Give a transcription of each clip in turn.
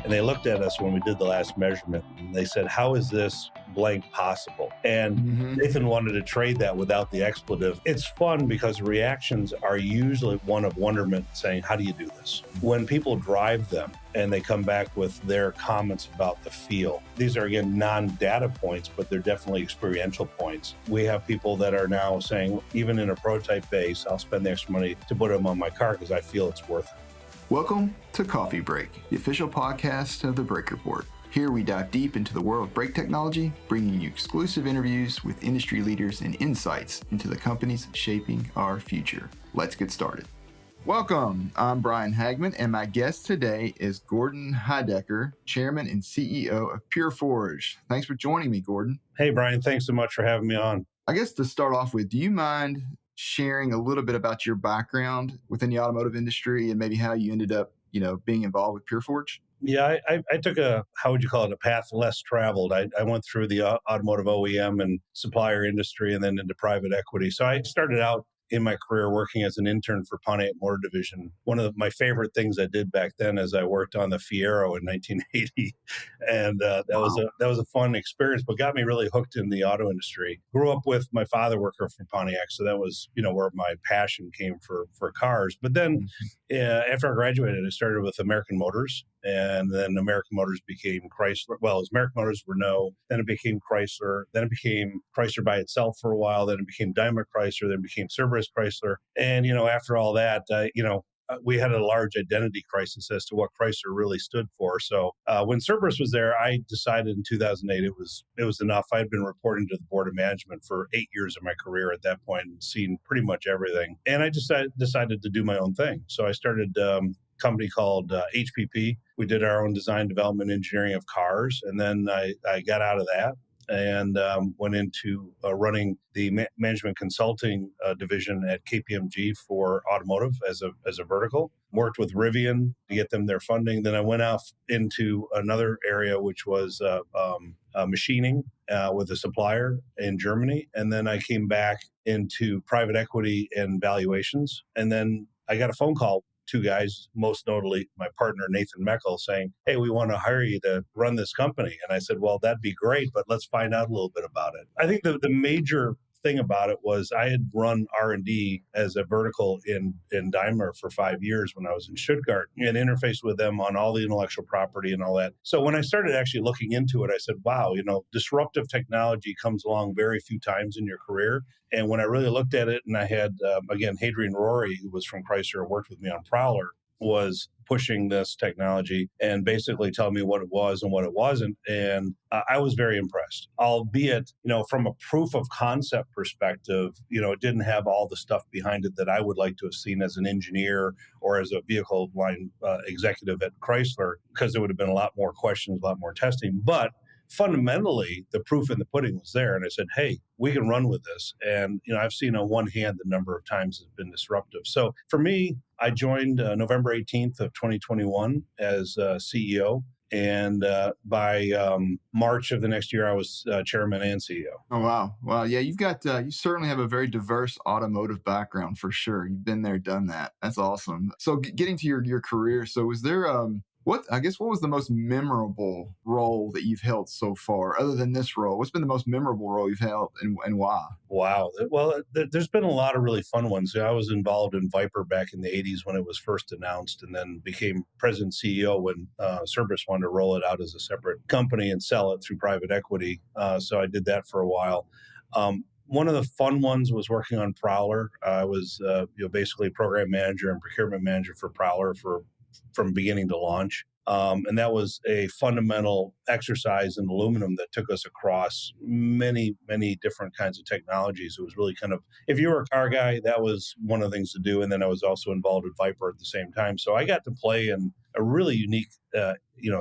And they looked at us when we did the last measurement and they said, how is this blank possible? And Nathan wanted to trade that without the expletive. It's fun because reactions are usually one of wonderment, saying, how do you do this? When people drive them and they come back with their comments about the feel, these are, again, non-data points, but they're definitely experiential points. We have people that are now saying, even in a prototype base, I'll spend the extra money to put them on my car because I feel it's worth it. Welcome to Coffee Break, the official podcast of the Brake Report. Here we dive deep into the world of brake technology, bringing you exclusive interviews with industry leaders and insights into the companies shaping our future. Let's get started. Welcome, I'm Brian Hagman, and my guest today is Gordon Heidacker, Chairman and CEO of PureForge. Thanks for joining me, Gordon. Hey, Brian, thanks so much for having me on. I guess to start off with, do you mind sharing a little bit about your background within the automotive industry and maybe how you ended up, being involved with PureForge? Yeah, I took a path less traveled. I went through the automotive OEM and supplier industry and then into private equity. So I started out in my career working as an intern for Pontiac Motor Division. One of my favorite things I did back then is I worked on the Fiero in 1980. And that was a fun experience, but got me really hooked in the auto industry. Grew up with my father working for Pontiac, so that was, where my passion came for cars. But then after I graduated, I started with American Motors. And then American Motors became Chrysler. Well, it was American Motors, Renault. Then it became Chrysler. Then it became Chrysler by itself for a while. Then it became Daimler Chrysler. Then it became Cerberus Chrysler. And, after all that, we had a large identity crisis as to what Chrysler really stood for. So when Cerberus was there, I decided in 2008 it was enough. I had been reporting to the board of management for 8 years of my career at that point and seen pretty much everything. And I just decided to do my own thing. So I started company called HPP. We did our own design, development, engineering of cars. And then I got out of that and went into running the management consulting division at KPMG for automotive as a vertical. Worked with Rivian to get them their funding. Then I went off into another area, which was machining with a supplier in Germany. And then I came back into private equity and valuations. And then I got a phone call. Two guys, most notably my partner, Nathan Meckel, saying, hey, we want to hire you to run this company. And I said, well, that'd be great, but let's find out a little bit about it. I think the major thing about it was I had run R&D as a vertical in Daimler for 5 years when I was in Stuttgart and interfaced with them on all the intellectual property and all that. So when I started actually looking into it, I said, wow, disruptive technology comes along very few times in your career. And when I really looked at it, and I had, again, Hadrian Rory, who was from Chrysler and worked with me on Prowler, was pushing this technology and basically telling me what it was and what it wasn't. And I was very impressed, albeit, from a proof of concept perspective, it didn't have all the stuff behind it that I would like to have seen as an engineer or as a vehicle line executive at Chrysler, because there would have been a lot more questions, a lot more testing. But fundamentally, the proof in the pudding was there. And I said, hey, we can run with this. And, I've seen on one hand the number of times it's been disruptive. So for me, I joined November 18th of 2021 as CEO. And by March of the next year, I was chairman and CEO. Oh, wow. Well, yeah, you certainly have a very diverse automotive background for sure. You've been there, done that. That's awesome. So getting to your career, so was there... what was the most memorable role that you've held so far, other than this role? What's been the most memorable role you've held and why? Wow. Well, there's been a lot of really fun ones. I was involved in Viper back in the 80s when it was first announced, and then became president CEO when Cerberus wanted to roll it out as a separate company and sell it through private equity. So I did that for a while. One of the fun ones was working on Prowler. I was basically program manager and procurement manager for Prowler from beginning to launch. And that was a fundamental exercise in aluminum that took us across many, many different kinds of technologies. It was really kind of, if you were a car guy, that was one of the things to do. And then I was also involved with Viper at the same time. So I got to play in a really unique,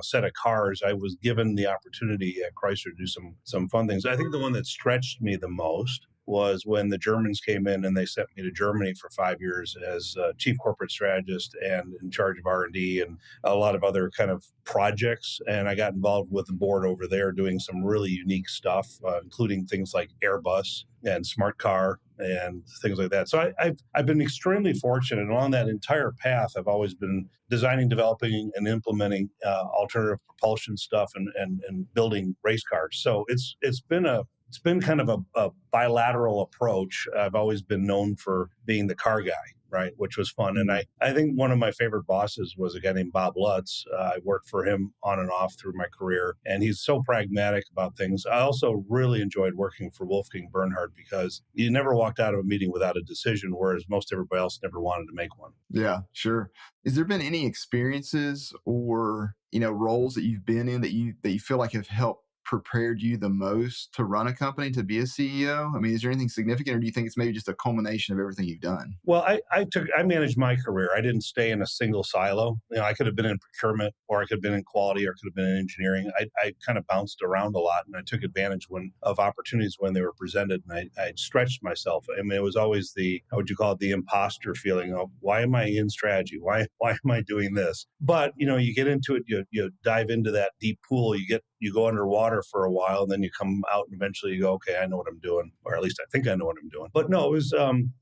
set of cars. I was given the opportunity at Chrysler to do some fun things. I think the one that stretched me the most was when the Germans came in and they sent me to Germany for 5 years as chief corporate strategist and in charge of R&D and a lot of other kind of projects. And I got involved with the board over there doing some really unique stuff, including things like Airbus and Smart Car and things like that. So I've been extremely fortunate. And along that entire path, I've always been designing, developing, and implementing alternative propulsion stuff and building race cars. So it's been kind of a bilateral approach. I've always been known for being the car guy, right? Which was fun. And I think one of my favorite bosses was a guy named Bob Lutz. I worked for him on and off through my career, and he's so pragmatic about things. I also really enjoyed working for Wolfgang Bernhard because you never walked out of a meeting without a decision, whereas most everybody else never wanted to make one. Yeah, sure. Has there been any experiences or, roles that you've been in that you feel like have helped prepared you the most to run a company, to be a CEO? I mean, is there anything significant, or do you think it's maybe just a culmination of everything you've done? Well, I managed my career. I didn't stay in a single silo. I could have been in procurement, or I could have been in quality, or I could have been in engineering. I kind of bounced around a lot, and I took advantage of opportunities when they were presented, and I stretched myself. I mean, it was always how would you call it, the imposter feeling of, why am I in strategy? Why am I doing this? But you get into it, you dive into that deep pool, you go underwater for a while, and then you come out, and eventually you go, okay, I know what I'm doing, or at least I think I know what I'm doing. But no, it was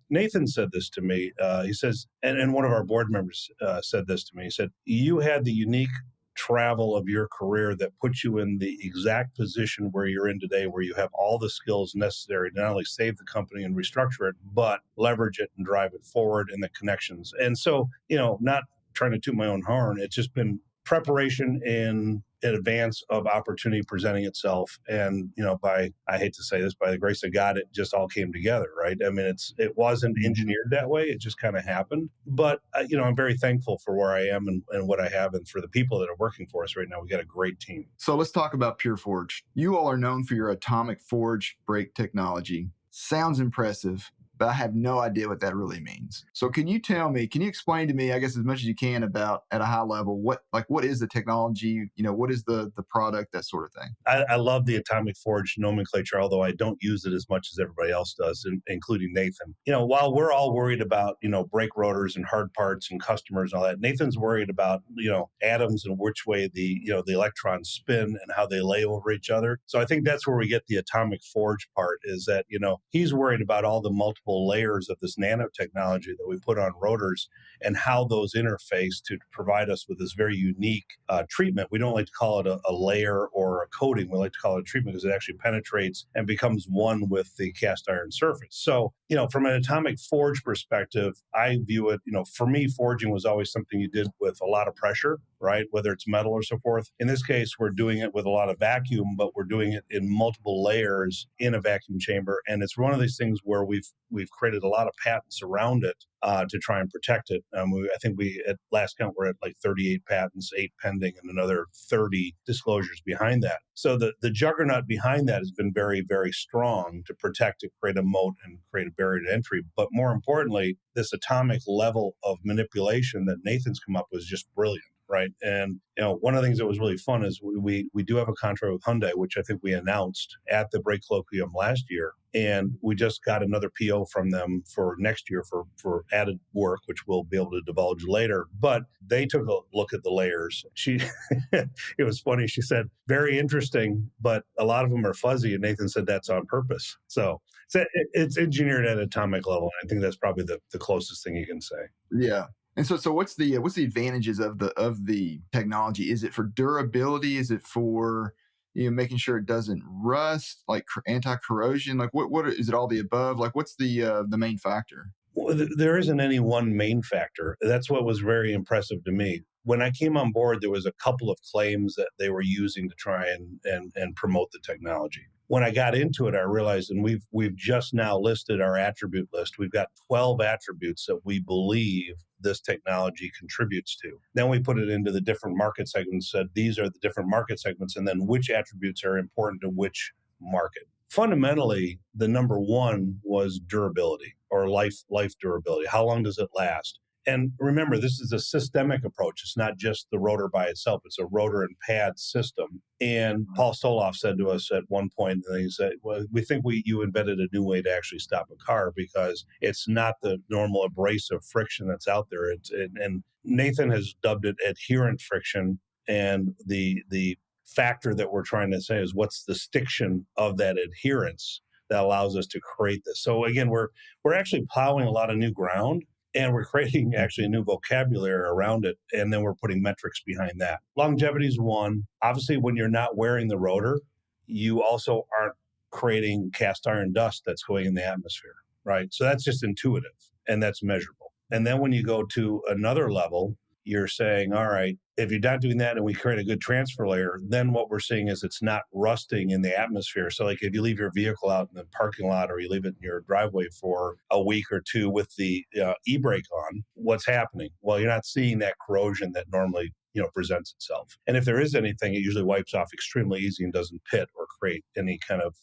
Nathan said this to me. He says, and one of our board members said this to me. He said, you had the unique travel of your career that puts you in the exact position where you're in today, where you have all the skills necessary to not only save the company and restructure it, but leverage it and drive it forward in the connections. And so, not trying to toot my own horn, it's just been preparation in advance of opportunity presenting itself. And, I hate to say this, by the grace of God, it just all came together, right? I mean, it wasn't engineered that way. It just kind of happened. But, I'm very thankful for where I am and what I have, and for the people that are working for us right now. We got a great team. So let's talk about PureForge. You all are known for your atomic forge brake technology. Sounds impressive, but I have no idea what that really means. So can you explain to me, I guess, as much as you can, about, at a high level, what is the technology, what is the product, that sort of thing? I love the atomic forge nomenclature, although I don't use it as much as everybody else does, including Nathan. While we're all worried about, brake rotors and hard parts and customers and all that, Nathan's worried about, atoms and which way the electrons spin and how they lay over each other. So I think that's where we get the atomic forge part, is that, he's worried about all the multiple layers of this nanotechnology that we put on rotors and how those interface to provide us with this very unique treatment. We don't like to call it a layer or a coating. We like to call it a treatment because it actually penetrates and becomes one with the cast iron surface. So, from an atomic forge perspective, I view it, for me, forging was always something you did with a lot of pressure, right? Whether it's metal or so forth. In this case, we're doing it with a lot of vacuum, but we're doing it in multiple layers in a vacuum chamber. And it's one of these things where we've created a lot of patents around it to try and protect it. I think at last count, we're at like 38 patents, 8 pending, and another 30 disclosures behind that. So the juggernaut behind that has been very, very strong to protect it, create a moat, and create a barrier to entry. But more importantly, this atomic level of manipulation that Nathan's come up with is just brilliant. Right. And, one of the things that was really fun is we do have a contract with Hyundai, which I think we announced at the Brake Colloquium last year. And we just got another PO from them for next year for added work, which we'll be able to divulge later. But they took a look at the layers. It was funny. She said, very interesting, but a lot of them are fuzzy. And Nathan said that's on purpose. So it's engineered at atomic level. I think that's probably the closest thing you can say. Yeah. And so what's the advantages of the technology? Is it for durability? Is it for making sure it doesn't rust, like anti-corrosion? Like what is it, all the above? Like what's the main factor? Well, there isn't any one main factor. That's what was very impressive to me. When I came on board, there was a couple of claims that they were using to try and promote the technology. When I got into it, I realized, and we've just now listed our attribute list. We've got 12 attributes that we believe this technology contributes to. Then we put it into the different market segments, said these are the different market segments, and then which attributes are important to which market. Fundamentally, the number one was durability, or life durability. How long does it last? And remember, this is a systemic approach. It's not just the rotor by itself. It's a rotor and pad system. And Paul Stoloff said to us at one point, and he said, well, we think you invented a new way to actually stop a car, because it's not the normal abrasive friction that's out there. And Nathan has dubbed it adherent friction. And the factor that we're trying to say is, what's the stiction of that adherence that allows us to create this. So again, we're actually plowing a lot of new ground, and we're creating actually a new vocabulary around it. And then we're putting metrics behind that. Longevity is one. Obviously, when you're not wearing the rotor, you also aren't creating cast iron dust that's going in the atmosphere, right? So that's just intuitive and that's measurable. And then when you go to another level, you're saying, all right, if you're not doing that and we create a good transfer layer, then what we're seeing is it's not rusting in the atmosphere. So like if you leave your vehicle out in the parking lot or you leave it in your driveway for a week or two with the e-brake on, what's happening? Well, you're not seeing that corrosion that normally presents itself. And if there is anything, it usually wipes off extremely easy and doesn't pit or create any kind of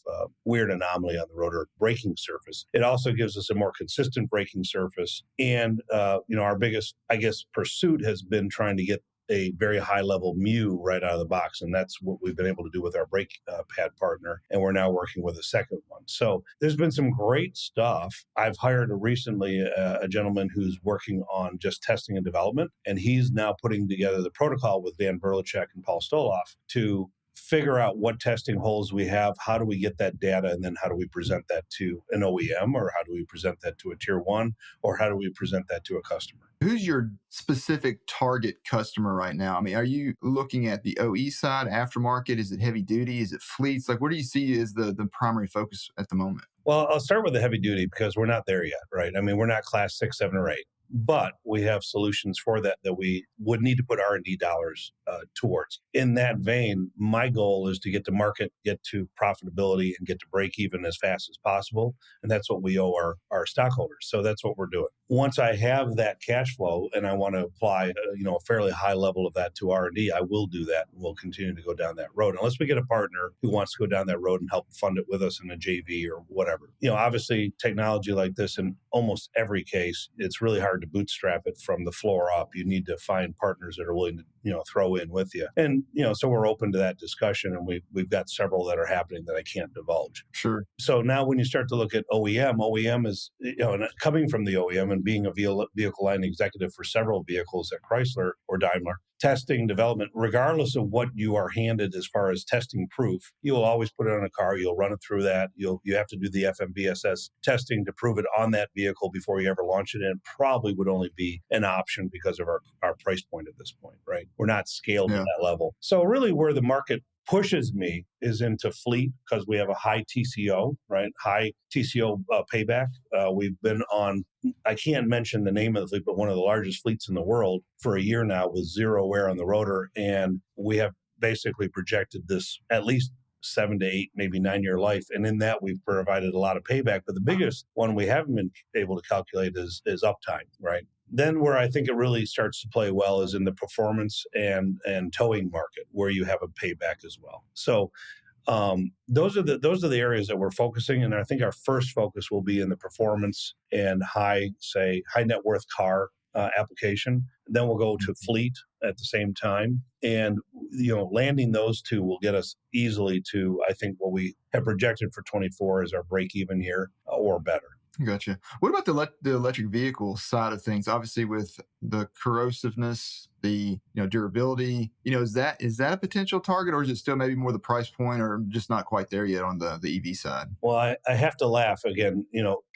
weird anomaly on the rotor braking surface. It also gives us a more consistent braking surface. And, our biggest, I guess, pursuit has been trying to get a very high level mu right out of the box. And that's what we've been able to do with our brake pad partner. And we're now working with a second one. So there's been some great stuff. I've hired recently a gentleman who's working on just testing and development. And he's now putting together the protocol with Dan Berlichek and Paul Stoloff to figure out what testing holes we have, how do we get that data, and then how do we present that to an OEM, or how do we present that to a tier one, or how do we present that to a customer? Who's your specific target customer right now? I mean, are you looking at the OE side, aftermarket? Is it heavy duty? Is it fleets? Like, what do you see as the primary focus at the moment? Well, I'll start with the heavy duty because we're not there yet, right? I mean, we're not class 6, 7, or 8. But we have solutions for that we would need to put R&D dollars towards. In that vein, my goal is to get to market, get to profitability, and get to break even as fast as possible. And that's what we owe our stockholders. So that's what we're doing. Once I have that cash flow and I want to apply a fairly high level of that to R&D, I will do that. And we'll continue to go down that road unless we get a partner who wants to go down that road and help fund it with us in a JV or whatever. Obviously, technology like this, in almost every case, it's really hard to bootstrap it from the floor up. You need to find partners that are willing to throw in with you. And so we're open to that discussion, and we've got several that are happening that I can't divulge. Sure. So now when you start to look at OEM is and coming from the OEM and being a vehicle line executive for several vehicles at Chrysler or Daimler, testing, development, regardless of what you are handed as far as testing proof, you will always put it on a car. You'll run it through that. You have to do the FMVSS testing to prove it on that vehicle before you ever launch it. And it probably would only be an option because of our price point at this point, right? We're not scaled at that level. So really where the market pushes me is into fleet because we have a high TCO, right? High TCO payback. We've been on, I can't mention the name of the fleet, but one of the largest fleets in the world for a year now with zero wear on the rotor. And we have basically projected this at least 7 to 8, maybe 9-year life. And in that, we've provided a lot of payback. But the biggest one we haven't been able to calculate is uptime, right? Then where I think it really starts to play well is in the performance and towing market, where you have a payback as well. So those are the areas that we're focusing, and I think our first focus will be in the performance and high net worth car application. Then we'll go to fleet at the same time, and landing those two will get us easily to, I think, what we have projected for 24 as our break even year or better. Gotcha. What about the electric vehicle side of things? Obviously, with the corrosiveness, the durability, is that a potential target, or is it still maybe more the price point, or just not quite there yet on the EV side? Well, I have to laugh again.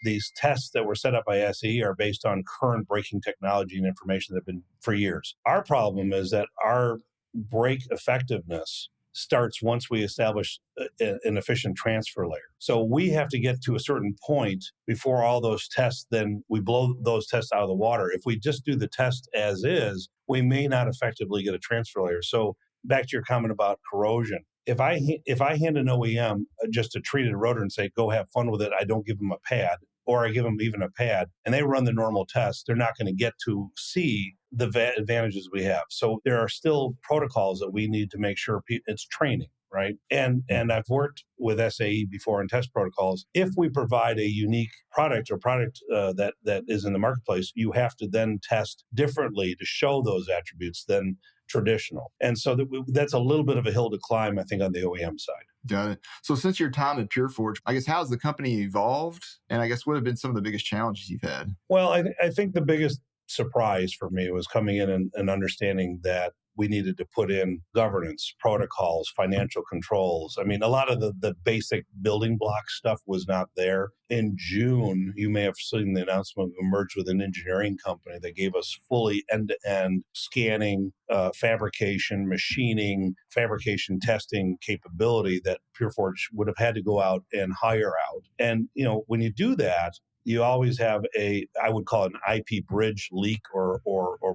These tests that were set up by SE are based on current braking technology and information that have been for years. Our problem is that our brake effectiveness starts once we establish an efficient transfer layer. So we have to get to a certain point before all those tests, then we blow those tests out of the water. If we just do the test as is, we may not effectively get a transfer layer. So back to your comment about corrosion. If I hand an OEM just a treated rotor and say, go have fun with it, I don't give them a pad, or I give them even a pad, and they run the normal test, they're not going to get to see the advantages we have. So there are still protocols that we need to make sure it's training, right? And I've worked with SAE before in test protocols. If we provide a unique product that is in the marketplace, you have to then test differently to show those attributes than traditional. And so that's a little bit of a hill to climb, I think, on the OEM side. Got it. So since your time at PureForge, I guess, how's the company evolved? And I guess what have been some of the biggest challenges you've had? Well, I think the biggest surprise for me was coming in and understanding that we needed to put in governance, protocols, financial controls. I mean, a lot of the basic building block stuff was not there. In June, you may have seen the announcement, we merged with an engineering company that gave us fully end-to-end scanning, fabrication, machining, fabrication testing capability that PureForge would have had to go out and hire out. And, when you do that, you always have I would call it an IP bridge leak or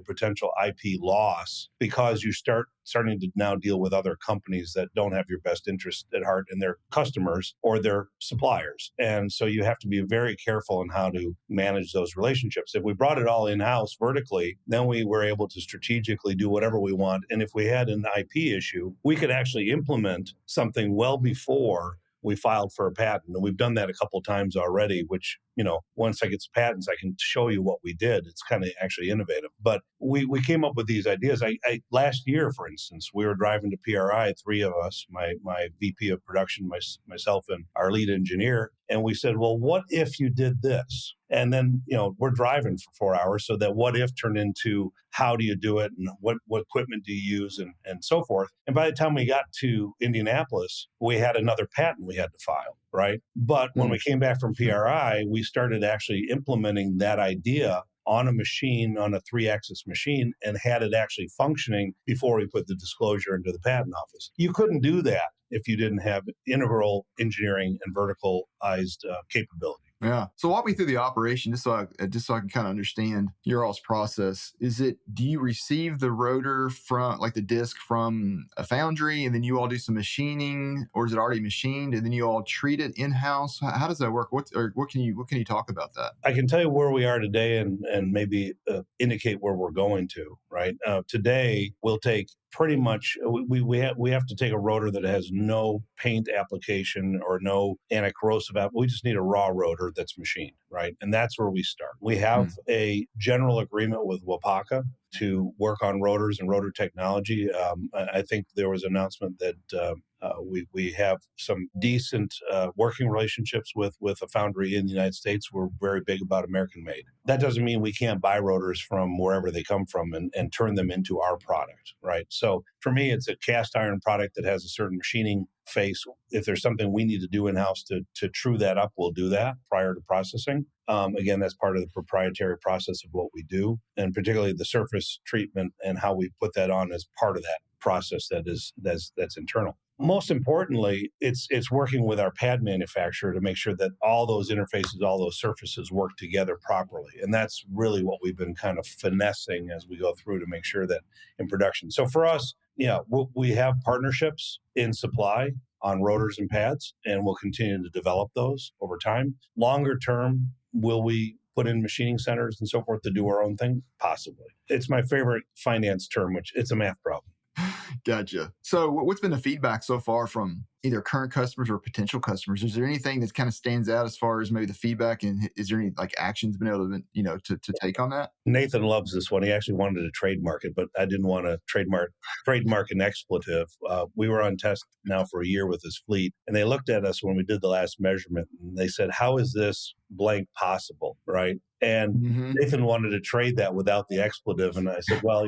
potential IP loss, because you starting to now deal with other companies that don't have your best interest at heart, and their customers or their suppliers. And so you have to be very careful in how to manage those relationships. If we brought it all in-house vertically, then we were able to strategically do whatever we want. And if we had an IP issue, we could actually implement something well before we filed for a patent. And we've done that a couple of times already, which, once I get some patents, I can show you what we did. It's kind of actually innovative. But we came up with these ideas. I last year, for instance, we were driving to PRI, three of us, my VP of production, myself, and our lead engineer. And we said, well, what if you did this? And then, we're driving for 4 hours. So that what if turned into how do you do it, and what equipment do you use, and so forth. And by the time we got to Indianapolis, we had another patent we had to file, right? But when we came back from PRI, we started actually implementing that idea on a machine, on a 3-axis machine, and had it actually functioning before we put the disclosure into the patent office. You couldn't do that if you didn't have integral engineering and verticalized capability. Yeah. So walk me through the operation, just so I can kind of understand your all's process. Do you receive the rotor from, like the disc, from a foundry, and then you all do some machining, or is it already machined and then you all treat it in house? How does that work? What can you talk about that? I can tell you where we are today, and maybe indicate where we're going to. Right today, we'll take pretty much we have to take a rotor that has no paint application or no anti-corrosive we just need a raw rotor that's machined, right? And that's where we start. We have a general agreement with Wapaka to work on rotors and rotor technology. I think there was an announcement that we have some decent working relationships with a foundry in the United States. We're very big about American made. That doesn't mean we can't buy rotors from wherever they come from and turn them into our product, right? So for me, it's a cast iron product that has a certain machining face. If there's something we need to do in-house to true that up, we'll do that prior to processing. Again, that's part of the proprietary process of what we do, and particularly the surface treatment and how we put that on as part of that process that's internal. Most importantly, it's working with our pad manufacturer to make sure that all those interfaces, all those surfaces work together properly. And that's really what we've been kind of finessing as we go through to make sure that in production. So for us, we have partnerships in supply on rotors and pads, and we'll continue to develop those over time. Longer term, will we put in machining centers and so forth to do our own thing? Possibly. It's my favorite finance term, which it's a math problem. Gotcha. So what's been the feedback so far from either current customers or potential customers? Is there anything that kind of stands out as far as maybe the feedback, and is there any actions been able to to take on that? Nathan loves this one. He actually wanted to trademark it, but I didn't want to trademark an expletive. We were on test now for a year with his fleet, and they looked at us when we did the last measurement, and they said, "How is this blank possible?" Right? And Nathan wanted to trade that without the expletive, and I said, "Well,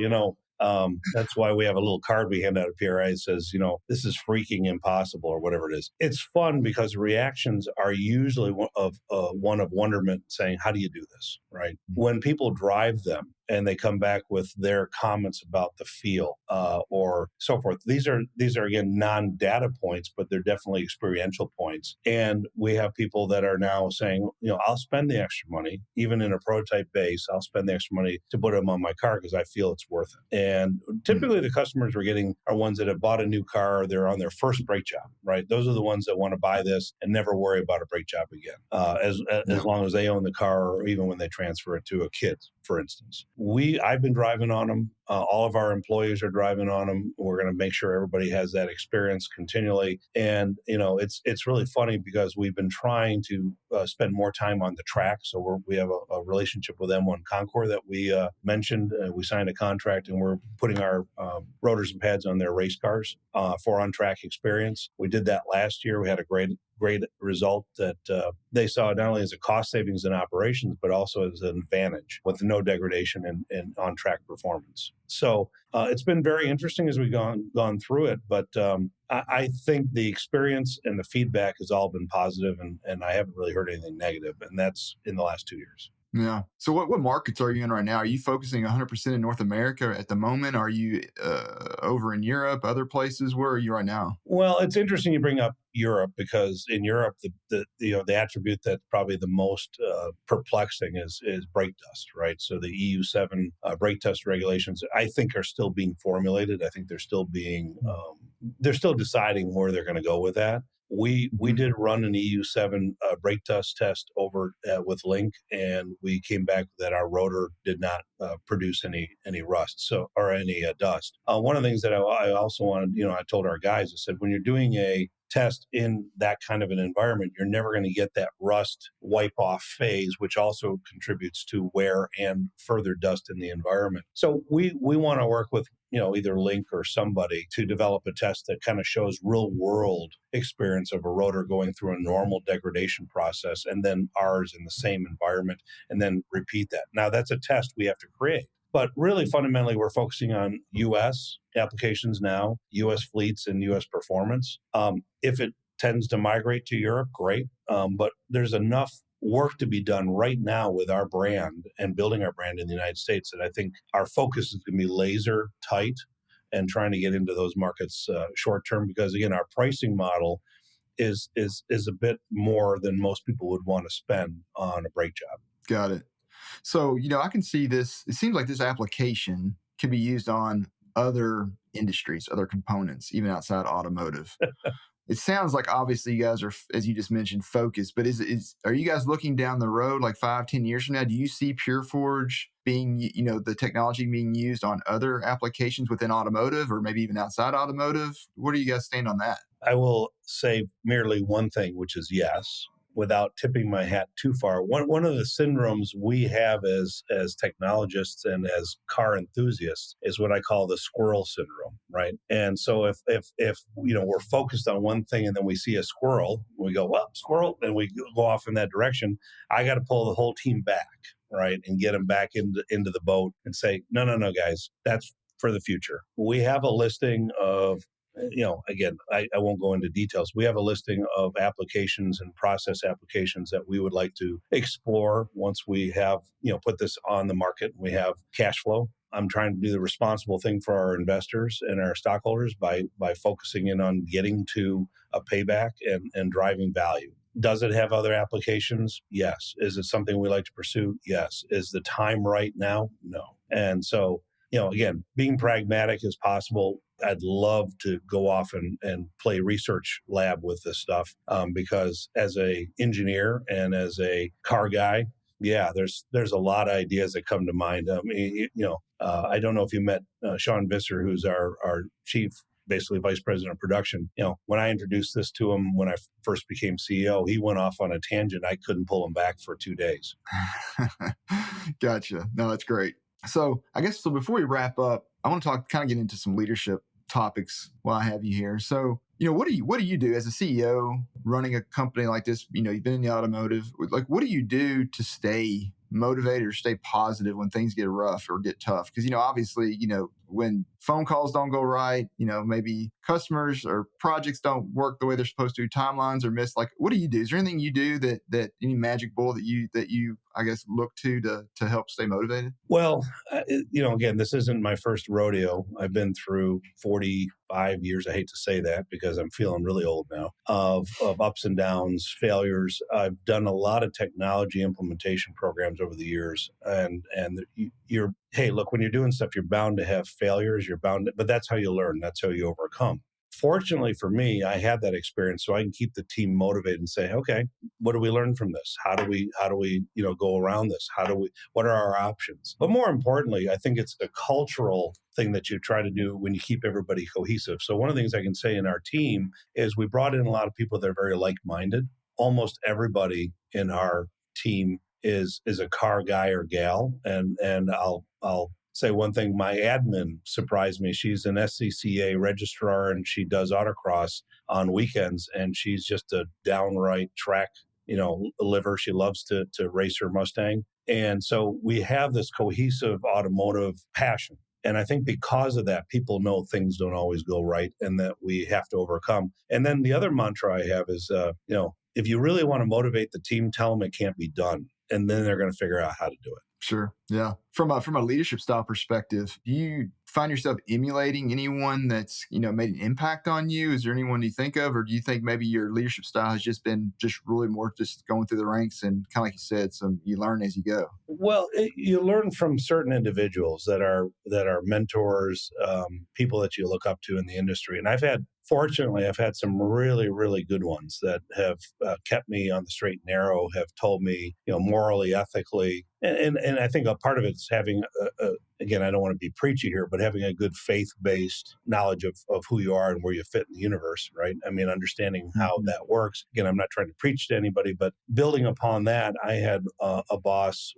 that's why we have a little card we hand out at PRI that says, this is freaking impossible," or whatever it is. It's fun because reactions are usually one of wonderment, saying, "How do you do this?" Right? When people drive them and they come back with their comments about the feel or so forth, these are again non-data points, but they're definitely experiential points. And we have people that are now saying, I'll spend the extra money, even in a prototype base. I'll spend the extra money to put them on my car because I feel it's worth it. And typically the customers we're getting are ones that have bought a new car, they're on their first brake job, right? Those are the ones that want to buy this and never worry about a brake job again, as long as they own the car, or even when they transfer it to a kid, for instance. I've been driving on them. All of our employees are driving on them. We're going to make sure everybody has that experience continually. And, it's really funny because we've been trying to spend more time on the track. So we have a relationship with M1 Concours that we mentioned. We signed a contract, and we're putting our rotors and pads on their race cars for on-track experience. We did that last year. We had a great great result that they saw not only as a cost savings in operations, but also as an advantage with no degradation in on-track performance. So it's been very interesting as we've gone through it, but I think the experience and the feedback has all been positive, and I haven't really heard anything negative, and that's in the last 2 years. Yeah. So what markets are you in right now? Are you focusing 100% in North America at the moment? Are you over in Europe, other places? Where are you right now? Well, it's interesting you bring up Europe because in Europe, the attribute that's probably the most perplexing is brake dust, right? So the EU 7 brake dust regulations, I think, are still being formulated. I think they're still deciding where they're going to go with that. We did run an EU 7 brake dust test over with Link, and we came back that our rotor did not produce any rust, or any dust. One of the things that I also wanted, I told our guys, I said, when you're doing a test in that kind of an environment, you're never going to get that rust wipe off phase, which also contributes to wear and further dust in the environment. So we want to work with either Link or somebody to develop a test that kind of shows real world experience of a rotor going through a normal degradation process and then ours in the same environment, and then repeat that. Now that's a test we have to create. But really, fundamentally, we're focusing on U.S. applications now, U.S. fleets and U.S. performance. If it tends to migrate to Europe, great. But there's enough work to be done right now with our brand and building our brand in the United States that I think our focus is going to be laser tight and trying to get into those markets short term, because again, our pricing model is a bit more than most people would want to spend on a brake job. Got it. So, I can see this. It seems like this application can be used on other industries, other components, even outside automotive. It sounds like obviously you guys are, as you just mentioned, focused, but are you guys looking down the road like 5, 10 years from now? Do you see PureForge being, the technology being used on other applications within automotive or maybe even outside automotive? Where do you guys stand on that? I will say merely one thing, which is yes, without tipping my hat too far. One of the syndromes we have as technologists and as car enthusiasts is what I call the squirrel syndrome, right? And so if we're focused on one thing and then we see a squirrel, we go, well, squirrel, and we go off in that direction, I got to pull the whole team back, right? And get them back into the boat and say, no, guys, that's for the future. We have a listing of, again, I won't go into details. We have a listing of applications and process applications that we would like to explore once we have, put this on the market and we have cash flow. I'm trying to do the responsible thing for our investors and our stockholders by focusing in on getting to a payback and driving value. Does it have other applications? Yes. Is it something we like to pursue? Yes. Is the time right now? No. And so, again, being pragmatic as possible. I'd love to go off and play research lab with this stuff because as a engineer and as a car guy, yeah, there's a lot of ideas that come to mind. I don't know if you met Sean Visser, who's our chief, basically vice president of production. When I introduced this to him when I first became CEO, he went off on a tangent. I couldn't pull him back for 2 days. Gotcha. No, that's great. So I guess before we wrap up, I want to kind of get into some leadership topics while I have you here. So, what do you do as a CEO running a company like this? You've been in the automotive. Like, what do you do to stay motivated or stay positive when things get rough or get tough? Because, obviously, when phone calls don't go right, maybe customers or projects don't work the way they're supposed to, timelines are missed. Like, what do you do? Is there anything you do that any magic bullet that you I guess look to help stay motivated? Well, again, this isn't my first rodeo. I've been through 45 years. I hate to say that because I'm feeling really old now of ups and downs, failures. I've done a lot of technology implementation programs over the years, and hey, look, when you're doing stuff, you're bound to have failures. But that's how you learn. That's how you overcome. Fortunately for me, I had that experience, so I can keep the team motivated and say, okay, what do we learn from this? How do we go around this? What are our options? But more importantly, I think it's a cultural thing that you try to do when you keep everybody cohesive. So one of the things I can say in our team is we brought in a lot of people that are very like-minded. Almost everybody in our team is a car guy or gal, and I'll say one thing. My admin surprised me. She's an SCCA registrar and she does autocross on weekends, and she's just a downright track, liver. She loves to race her Mustang. And so we have this cohesive automotive passion. And I think because of that, people know things don't always go right and that we have to overcome. And then the other mantra I have is, if you really want to motivate the team, tell them it can't be done. And then they're going to figure out how to do it. Sure. Yeah. From a leadership style perspective, do you find yourself emulating anyone that's, made an impact on you? Is there anyone you think of, or do you think maybe your leadership style has just been just really more just going through the ranks and kind of like you said, you learn as you go? Well, you learn from certain individuals that are mentors, people that you look up to in the industry. And fortunately, I've had some really, really good ones that have kept me on the straight and narrow, have told me, morally, ethically. And I think a part of it's having, again, I don't want to be preachy here, but having a good faith-based knowledge of who you are and where you fit in the universe, right? I mean, understanding how that works. Again, I'm not trying to preach to anybody, but building upon that, I had a boss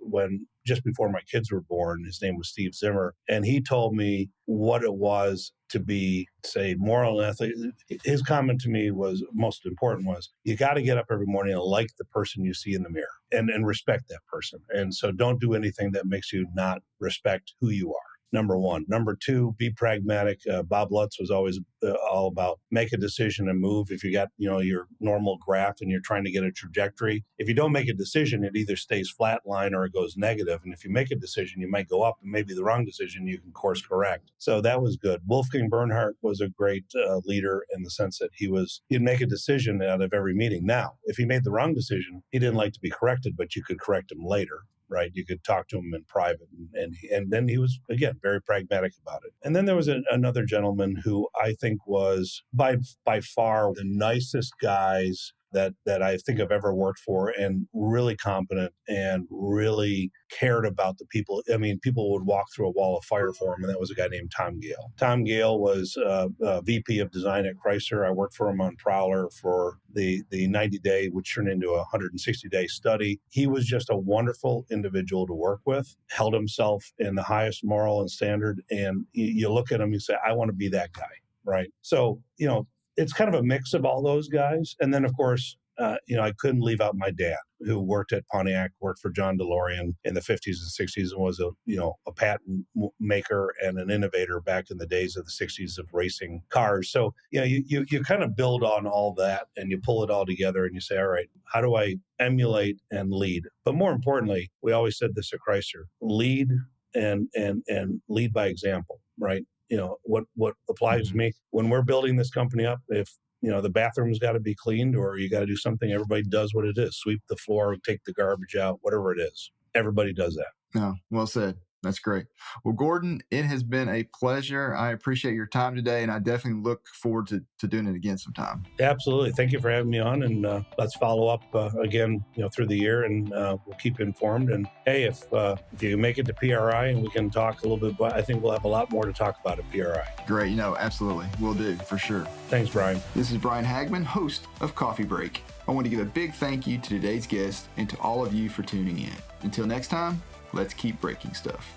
just before my kids were born. His name was Steve Zimmer, and he told me what it was to be, say, moral and ethical. His comment to me was, most important was, you got to get up every morning and like the person you see in the mirror and respect that person. And so don't do anything that makes you not respect who you are. Number one. Number two, be pragmatic. Bob Lutz was always all about make a decision and move. If you got, your normal graph and you're trying to get a trajectory, if you don't make a decision, it either stays flatline or it goes negative. And if you make a decision, you might go up, and maybe the wrong decision, you can course correct. So that was good. Wolfgang Bernhardt was a great leader in the sense that he'd make a decision out of every meeting. Now, if he made the wrong decision, he didn't like to be corrected, but you could correct him later. Right, you could talk to him in private, and then he was, again, very pragmatic about it. And then there was another gentleman who I think was by far the nicest guys that I think I've ever worked for, and really competent and really cared about the people. I mean, people would walk through a wall of fire for him, and that was a guy named Tom Gale. Tom Gale was VP of design at Chrysler. I worked for him on Prowler for the 90-day, which turned into a 160-day study. He was just a wonderful individual to work with, held himself in the highest moral and standard, and you look at him, you say, I want to be that guy, right? So, it's kind of a mix of all those guys. And then, of course, I couldn't leave out my dad, who worked at Pontiac, worked for John DeLorean in the 50s and 60s, and was a patent maker and an innovator back in the days of the 60s of racing cars. So, you kind of build on all that and you pull it all together and you say, all right, how do I emulate and lead? But more importantly, we always said this at Chrysler, lead and lead by example, right? What applies to me when we're building this company up, if the bathroom's got to be cleaned or you got to do something, everybody does what it is. Sweep the floor, take the garbage out, whatever it is. Everybody does that. No, well said. That's great. Well, Gordon, it has been a pleasure. I appreciate your time today, and I definitely look forward to doing it again sometime. Absolutely. Thank you for having me on, and let's follow up again, through the year, and we'll keep you informed. And hey, if you make it to PRI and we can talk a little bit, I think we'll have a lot more to talk about at PRI. Great. Absolutely. We'll do, for sure. Thanks, Brian. This is Brian Hagman, host of Coffee Break. I want to give a big thank you to today's guest and to all of you for tuning in. Until next time, let's keep breaking stuff.